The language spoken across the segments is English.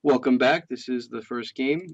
Welcome back. This is the first game.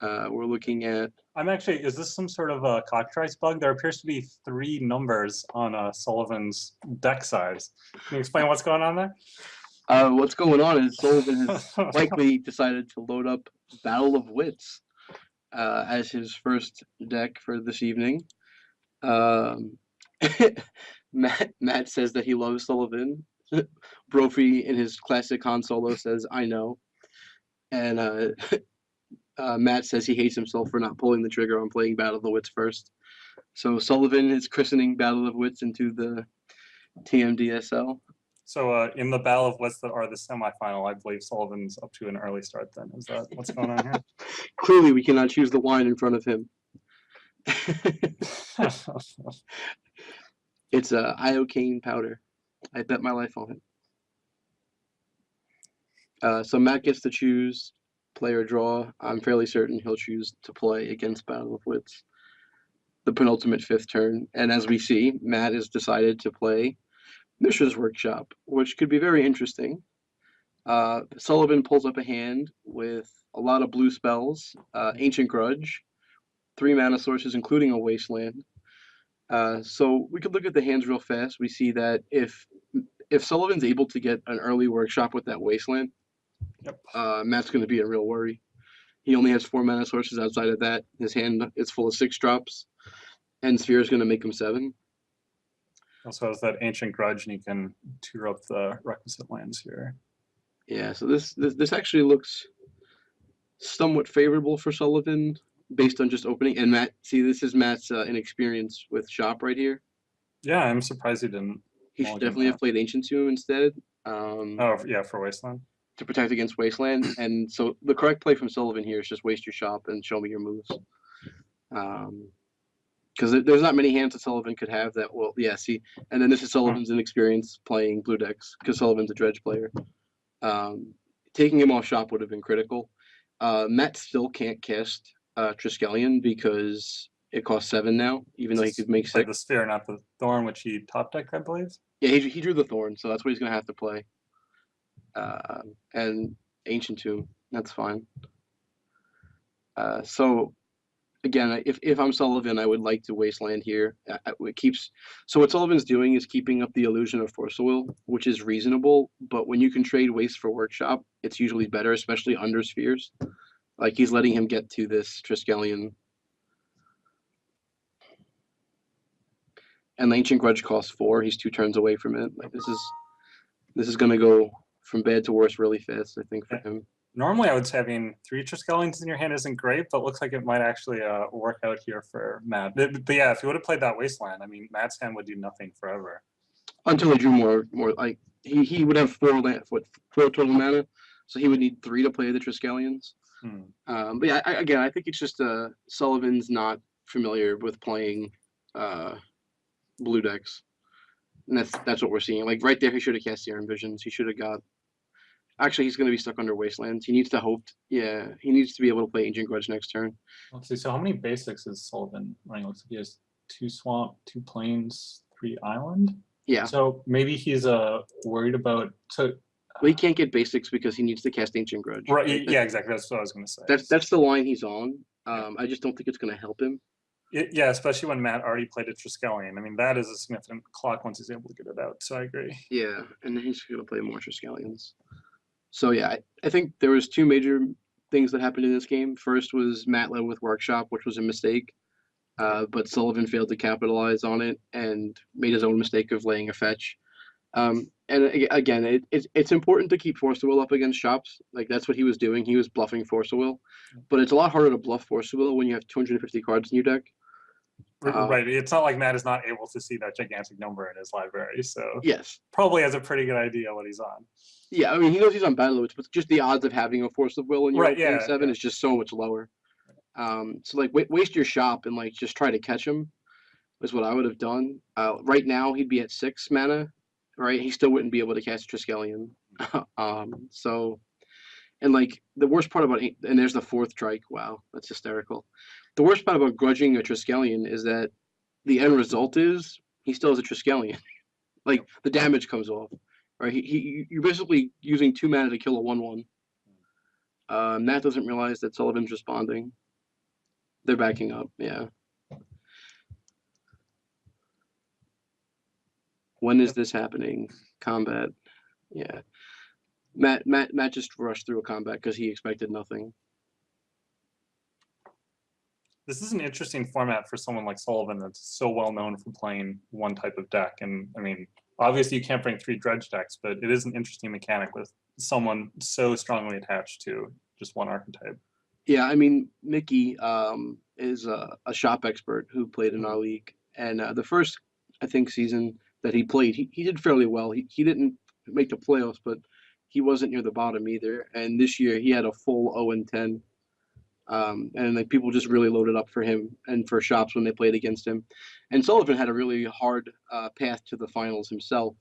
We're looking at. Is this some sort of a cockatrice bug? There appears to be 3 numbers on Sullivan's deck size. Can you explain what's going on there? What's going on is Sullivan has likely decided to load up Battle of Wits as his first deck for this evening. Matt says that he loves Sullivan. Brophy in his classic Han Solo says, "I know," and Matt says he hates himself for not pulling the trigger on playing Battle of the Wits first. So Sullivan is christening Battle of Wits into the TMDSL. So in the Battle of Wits that are the semifinal, I believe Sullivan's up to an early start then. Is that what's going on here? Clearly, we cannot choose the wine in front of him. It's a iocane powder. I bet my life on it. So Matt gets to choose play or draw. I'm fairly certain he'll choose to play against Battle of Wits, the penultimate 5th turn. And as we see, Matt has decided to play Mishra's Workshop, which could be very interesting. Sullivan pulls up a hand with a lot of blue spells, Ancient Grudge, 3 mana sources, including a Wasteland. So we could look at the hands real fast. We see that if Sullivan's able to get an early Workshop with that Wasteland, Yep. Matt's going to be a real worry. He only has 4 mana sources outside of that. His hand is full of 6 drops, and Sphere is going to make him 7. Also has that Ancient Grudge, and you can tour up the requisite lands here. Yeah, so this actually looks somewhat favorable for Sullivan based on just opening. And Matt, see, this is Matt's inexperience with Shop right here. Yeah, I'm surprised he didn't. He should definitely have played Ancient Tomb instead. Oh, yeah, for Wasteland. To protect against Wasteland. And so the correct play from Sullivan here is just waste your Shop and show me your moves. Because there's not many hands that Sullivan could have that will, yeah, see. And then this is Sullivan's inexperience playing blue decks because Sullivan's a dredge player. Taking him off Shop would have been critical. Matt still can't cast Triskelion because it costs 7 now, even though he could make 6. The Sphere, not the Thorn, which he top decked, I believe. Yeah, he drew the Thorn, so that's what he's going to have to play. And Ancient Tomb, that's fine. So again, if I'm Sullivan, I would like to Wasteland here. So what Sullivan's doing is keeping up the illusion of Force of Will, which is reasonable. But when you can trade Waste for Workshop, it's usually better, especially under Spheres. Like he's letting him get to this Triskelion. And the Ancient Grudge costs 4. He's 2 turns away from it. Like this is going to go from bad to worse really fast, I think, for him. Normally, I would say having 3 Triskelions in your hand isn't great, but looks like it might actually work out here for Matt. But yeah, if he would have played that Wasteland, I mean, Matt's hand would do nothing forever. Until he drew more like he would have 4 total mana, so he would need 3 to play the Triskelions. But yeah, I think it's just Sullivan's not familiar with playing blue decks, and that's what we're seeing. Like right there, he should have cast Serum Visions. He should have got. Actually, he's going to be stuck under Wastelands. He needs to hope. Yeah, he needs to be able to play Ancient Grudge next turn. Let's see. So how many basics is Sullivan running? Looks like he has 2 Swamp, 2 Plains, 3 Island. Yeah. So maybe he's worried about. Well, he can't get basics because he needs to cast Ancient Grudge. Right. Yeah, exactly. That's what I was going to say. That's the line he's on. I just don't think it's going to help him. Yeah, especially when Matt already played a Triskelion. I mean, that is a significant clock once he's able to get it out. So I agree. Yeah, and then he's going to play more Triskelions. So yeah, I think there was 2 major things that happened in this game. First was Matt led with Workshop, which was a mistake, but Sullivan failed to capitalize on it and made his own mistake of laying a fetch. And again, it's important to keep Force of Will up against Shops. Like that's what he was doing. He was bluffing Force of Will, but it's a lot harder to bluff Force of Will when you have 250 cards in your deck. Right. It's not like Matt is not able to see that gigantic number in his library. So yes, probably has a pretty good idea what he's on. Yeah, I mean, he knows he's on Battle of Wits, but just the odds of having a Force of Will in your opening 7 is just so much lower. So like waste your Shop and like just try to catch him is what I would have done. Right now he'd be at 6 mana, right? He still wouldn't be able to cast Triskelion. So, and like the worst part about and there's the 4th Trike. Wow, that's hysterical. The worst part about grudging a Triskelion is that the end result is he still has a Triskelion. Like the damage comes off. Right, you're basically using 2 mana to kill a 1/1. Matt doesn't realize that Sullivan's responding. They're backing up, yeah. When is this happening? Combat. Yeah. Matt just rushed through a combat because he expected nothing. This is an interesting format for someone like Sullivan that's so well known for playing one type of deck. And I mean, obviously you can't bring 3 dredge decks, but it is an interesting mechanic with someone so strongly attached to just one archetype. Yeah, I mean, Mickey is a shop expert who played in our league, and the first, I think, season that he played, he did fairly well. He didn't make the playoffs, but he wasn't near the bottom either. And this year he had a full 0-10, and like people just really loaded up for him and for shops when they played against him. And Sullivan had a really hard path to the finals himself.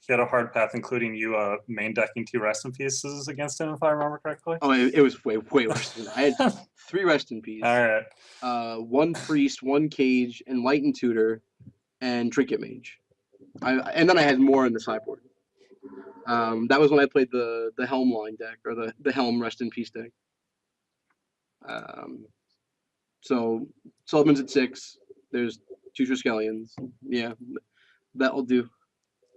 He had a hard path, including you main decking 2 rest in pieces against him, if I remember correctly. Oh, it was way worse than that. I had 3 rest in peace. All right. 1 priest, 1 cage, enlightened tutor, and trinket mage. And then I had more in the sideboard. That was when I played the Helm line deck, or the Helm rest in peace deck. So Sullivan's at 6. There's 2 Triskelions. Yeah, that'll do.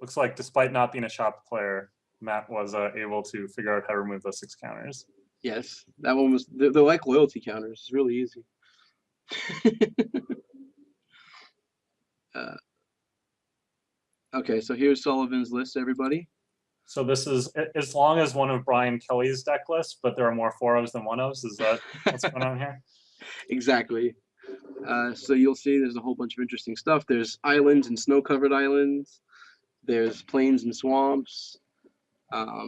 Looks like despite not being a shop player, Matt was able to figure out how to remove those 6 counters. Yes, that one was. They're like loyalty counters. It's really easy. Okay, so here's Sullivan's list, everybody. So this is as long as one of Brian Kelly's deck lists, but there are more 4-0s than 1-0s. Is that what's going on here? Exactly. So you'll see there's a whole bunch of interesting stuff. There's islands and snow-covered islands. There's plains and swamps. A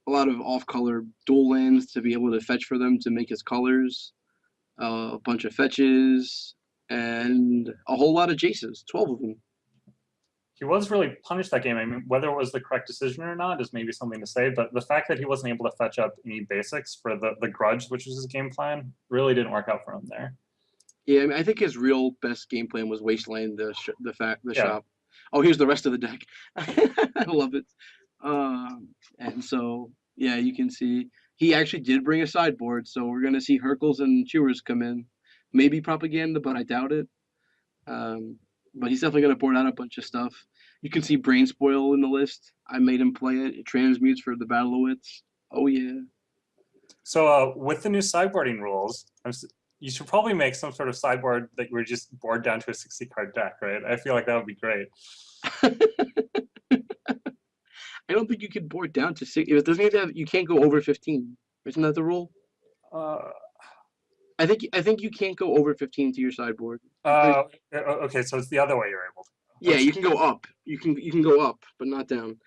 lot of off-color dual lands to be able to fetch for them to make his colors. A bunch of fetches and a whole lot of Jaces, 12 of them. He was really punished that game. I mean, whether it was the correct decision or not is maybe something to say, but the fact that he wasn't able to fetch up any basics for the grudge, which was his game plan, really didn't work out for him there. Yeah, I mean, I think his real best game plan was Wasteland, the shop. Oh, here's the rest of the deck. I love it. And so, yeah, you can see he actually did bring a sideboard, so we're going to see Hercules and Chewers come in. Maybe Propaganda, but I doubt it. But he's definitely going to board out a bunch of stuff. You can see Brain Spoil in the list. I made him play it. It transmutes for the Battle of Wits. Oh, yeah. So with the new sideboarding rules, you should probably make some sort of sideboard that we're just board down to a 60-card deck, right? I feel like that would be great. I don't think you can board down to 60. It doesn't even have, you can't go over 15. Isn't that the rule? I think you can't go over 15 to your sideboard. Okay, so it's the other way you're able to go. Yeah, you can go up. You can go up, but not down.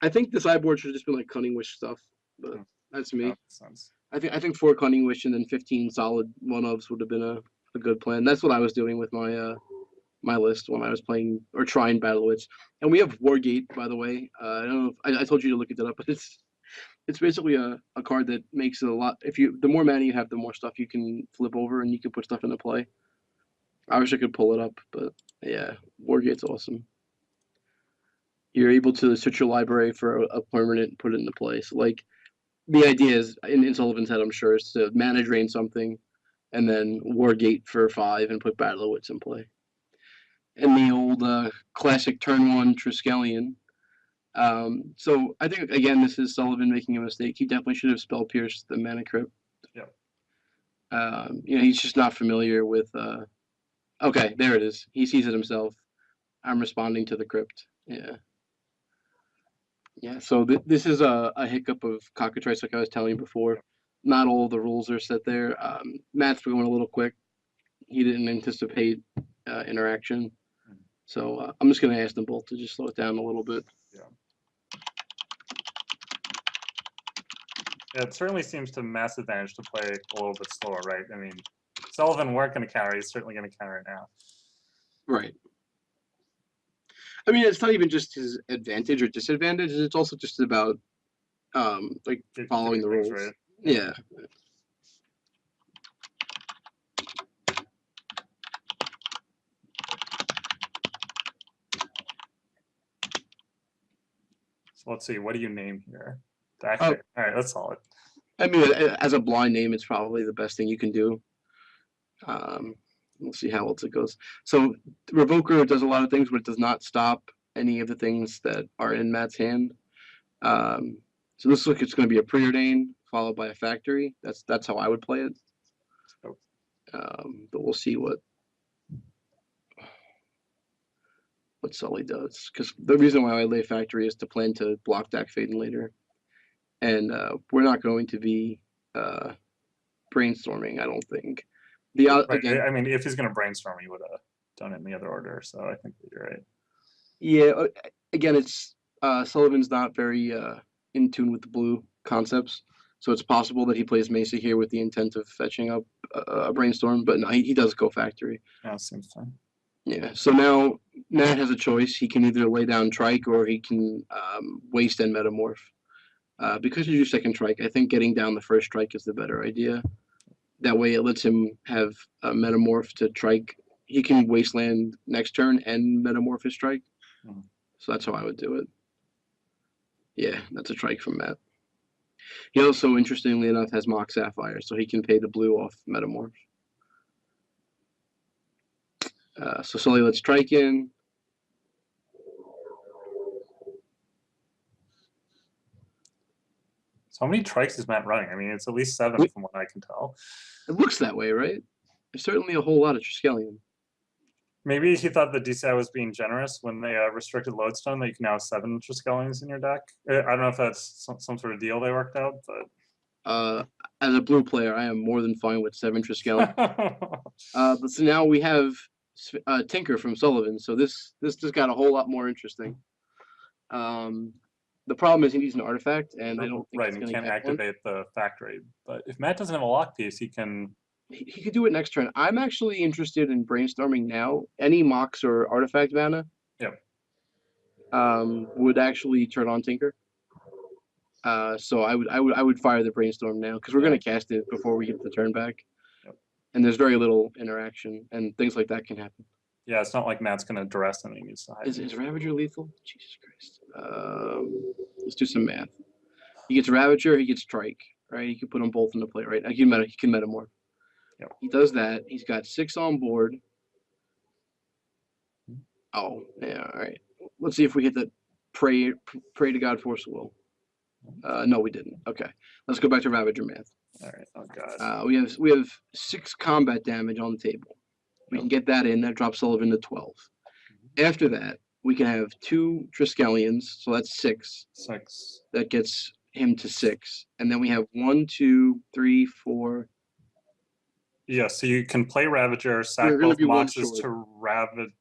I think the sideboard should have just been like Cunning Wish stuff, but that's me. That makes sense. I think 4 Cunning Wish and then 15 solid 1-ofs would have been a good plan. That's what I was doing with my my list when I was playing or trying Battle Wits. And we have Wargate, by the way. I don't know if I told you to look it up, but it's basically a card that makes it a lot. The more mana you have, the more stuff you can flip over and you can put stuff into play. I wish I could pull it up, but yeah, Wargate's awesome. You're able to search your library for a permanent and put it into play. So like the idea is in Sullivan's head, I'm sure, is to mana drain something and then Wargate for 5 and put Battle of Wits in play. And the old classic turn 1 Triskelion. So I think again this is Sullivan making a mistake. He definitely should have spell pierced the mana crypt. Yeah. He's just not familiar with okay, there it is. He sees it himself. I'm responding to the crypt. Yeah. Yeah, so this is a hiccup of cockatrice, like I was telling you before. Not all the rules are set there. Matt's going a little quick. He didn't anticipate interaction. So I'm just going to ask them both to just slow it down a little bit. Yeah, it certainly seems to Matt's advantage to play a little bit slower, right? I mean, Sullivan weren't going to counter. He's certainly going to counter it now. Right. I mean, it's not even just his advantage or disadvantage. It's also just about like following the rules. Right? Yeah. So let's see. What do you name here? Actually, all right, that's solid. I mean, as a blind name, it's probably the best thing you can do. We'll see how else it goes. So Revoker does a lot of things, but it does not stop any of the things that are in Matt's hand. So this looks like it's going to be a preordain followed by a factory. That's how I would play it. But we'll see what Sully does, because the reason why I lay factory is to plan to block Dak Faden later, and we're not going to be brainstorming. I don't think. I mean, if he's going to brainstorm, he would have done it in the other order. So I think that you're right. Yeah. Again, it's Sullivan's not very in tune with the blue concepts, so it's possible that he plays Mesa here with the intent of fetching up a brainstorm. But no, he does go factory. Yeah, seems fine. Yeah. So now Matt has a choice. He can either lay down Trike or he can waste and metamorph. Because you do second Trike, I think getting down the first Trike is the better idea. That way it lets him have a metamorph to Trike. He can wasteland next turn and metamorph his Trike. So that's how I would do it. Yeah, that's a Trike from Matt. He also, interestingly enough, has Mock Sapphire, so he can pay the blue off metamorph. So Sully lets Trike in. So how many Trikes is Matt running? I mean, it's at least 7 from what I can tell. It looks that way, right? There's certainly a whole lot of Triskelion. Maybe he thought the DCI was being generous when they restricted Lodestone, that you can now have 7 Triskelions in your deck. I don't know if that's some sort of deal they worked out, but as a blue player, I am more than fine with 7 Triskelion. But so now we have Tinker from Sullivan, so this just got a whole lot more interesting. The problem is he needs an artifact, and I don't think right, and he can't activate the factory. But if Matt doesn't have a lock piece, he can. He could do it next turn. I'm actually interested in brainstorming now. Any Mox or artifact mana, would actually turn on Tinker. So I would fire the brainstorm now, because we're gonna cast it before we get the turn back. And there's very little interaction, and things like that can happen. Yeah, it's not like Matt's gonna duress and he needs to hide. Is Ravager lethal? Jesus Christ. Let's do some math. He gets Ravager, he gets Trike, right? He can put them both into play, right? He can metamorph. He does that. He's got 6 on board. Oh, yeah, all right. Let's see if we hit the pray to God, force the will. No, we didn't. Okay, let's go back to Ravager math. All right. Oh God. We have 6 combat damage on the table. We can get that in. That drops Sullivan to 12. After that, we can have 2 Triskelions, so that's 6. 6. That gets him to 6, and then we have 1, 2, 3, 4. Yeah, so you can play Ravager, sack both boxes to Ravager.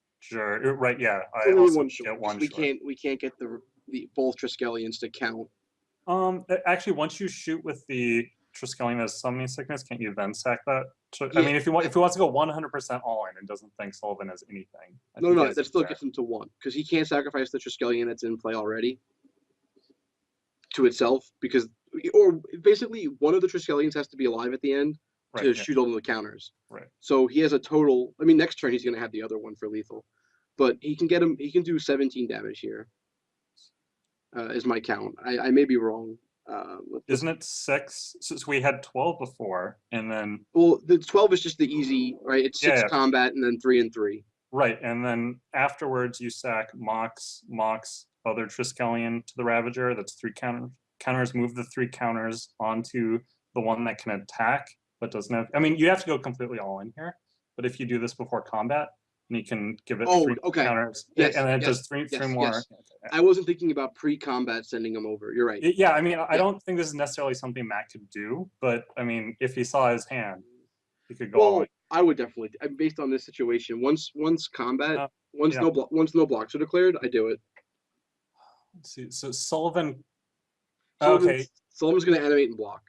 Right? Yeah, I also get 1 short. We can't get the both Triskelions to count. Actually, once you shoot with the Triskelion as summoning sickness, can't you then sack that? I mean, if he wants to go 100% all in and doesn't think Sullivan has anything. No, that still gets him to 1, because he can't sacrifice the Triskelion that's in play already to itself, because, or basically one of the Triskelions has to be alive at the end to shoot all the counters. Right. So he has a total. I mean, next turn he's going to have the other one for lethal, but he can get him. He can do 17 damage here. Is my count. I may be wrong. Isn't it 6? So we had 12 before, and then. Well, the 12 is just the easy, right? It's 6 combat and then 3 and 3. Right, and then afterwards you sack Mox, other Triskelion to the Ravager. That's 3 counters. Move the 3 counters onto the one that can attack, but doesn't have. I mean, you have to go completely all in here. But if you do this before combat, and you can give it 3 counters, and then it does 3 more. Yes. I wasn't thinking about pre-combat sending them over. You're right. Yeah, I mean, I don't think this is necessarily something Matt could do, but I mean, if he saw his hand, he could go. Well, I would definitely, based on this situation. Once combat, once no blocks are declared, I do it. Let's see. So Sullivan. Sullivan's going to animate and block.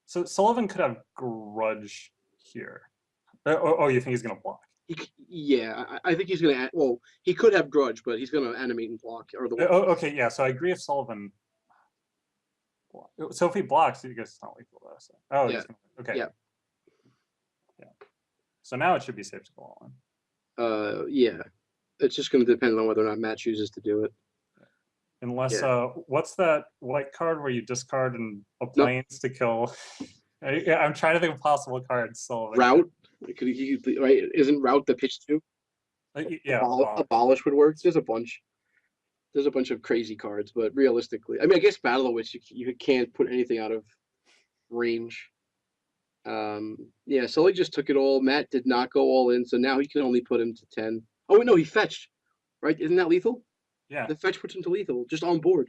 So Sullivan could have grudge here. Oh, you think he's going to block? I think he's going to. Well, he could have grudge, but he's going to animate and block. Okay, yeah. So I agree if Sullivan. So if he blocks, he gets not lethal though. So. Oh, yeah. Okay. Yeah. So now it should be safe to go all in. Yeah. It's just going to depend on whether or not Matt chooses to do it. Unless, Yeah. what's that white card where you discard a No, planes to kill? I'm trying to think of possible cards. Sullivan. route. Could he, right? Isn't route the pitch too? Yeah, Abolish would work. There's a bunch. There's a bunch of crazy cards, but realistically, I mean, I guess Battle of Wits you can't put anything out of range. Yeah, Sully just took it all. Matt did not go all in, so now he can only put him to 10. Oh wait, no, he fetched. Right? Isn't that lethal? yeah. The fetch puts him to lethal, just on board.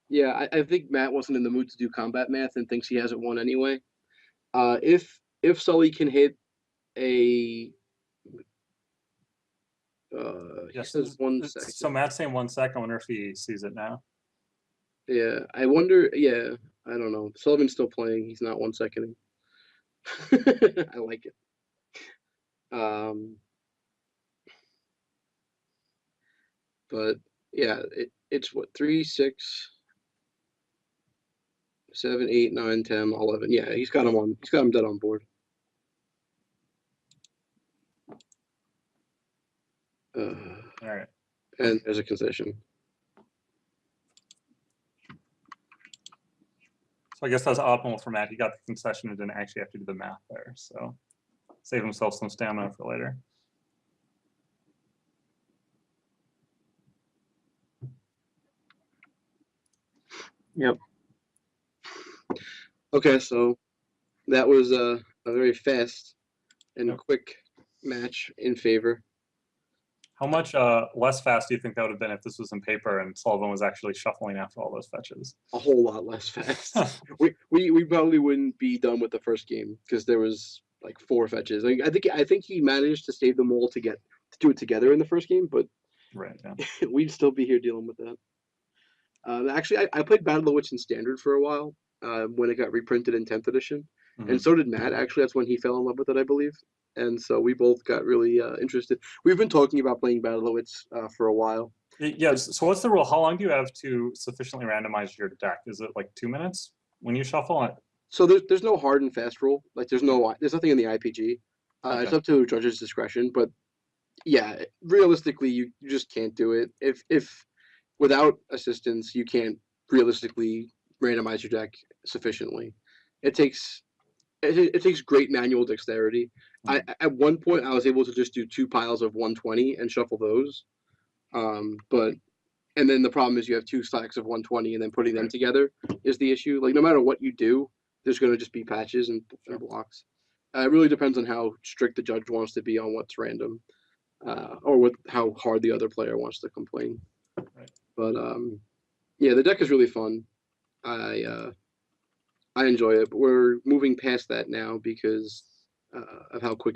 Yeah, I think Matt wasn't in the mood to do combat math and thinks he hasn't won anyway. If Sully can hit a he Yes. says 1 So second. Matt's saying 1 second. I wonder if he sees it now. Yeah, I wonder. Yeah, I don't know. Sullivan's still playing. He's not 1 seconding. I like it. But yeah, it's what 3, 6, 7, 8, 9, 10, 11. Yeah, he's got him on. He's got him dead on board. All right. And there's a concession. So I guess that's optimal for Matt. He got the concession and didn't actually have to do the math there. So save himself some stamina for later. Yep. Okay, so that was a very fast and quick match in favor. How much less fast do you think that would have been if this was in paper and Sullivan was actually shuffling after all those fetches? A whole lot less fast. we probably wouldn't be done with the first game because there was like 4 fetches. I think he managed to save them all to do it together in the first game, but Right. Yeah. we'd still be here dealing with that. Actually, I played Battle of the Wits in Standard for a while when it got reprinted in 10th edition, and so did Matt. Actually, that's when he fell in love with it, I believe. And so we both got really interested. We've been talking about playing Battle of the Wits for a while. Yes. So what's the rule? How long do you have to sufficiently randomize your deck? Is it like 2 minutes when you shuffle it? So there's no hard and fast rule. Like there's nothing in the IPG. It's up to judge's discretion. But yeah, realistically, you just can't do it. If without assistance, you can't realistically randomize your deck sufficiently. It takes great manual dexterity. At one point I was able to just do 2 piles of 120 and shuffle those. But and then the problem is you have 2 stacks of 120 and then putting them together is the issue. Like no matter what you do, there's going to just be patches and blocks. It really depends on how strict the judge wants to be on what's random, or how hard the other player wants to complain. Right. But yeah, the deck is really fun. I enjoy it, but we're moving past that now because of how quick it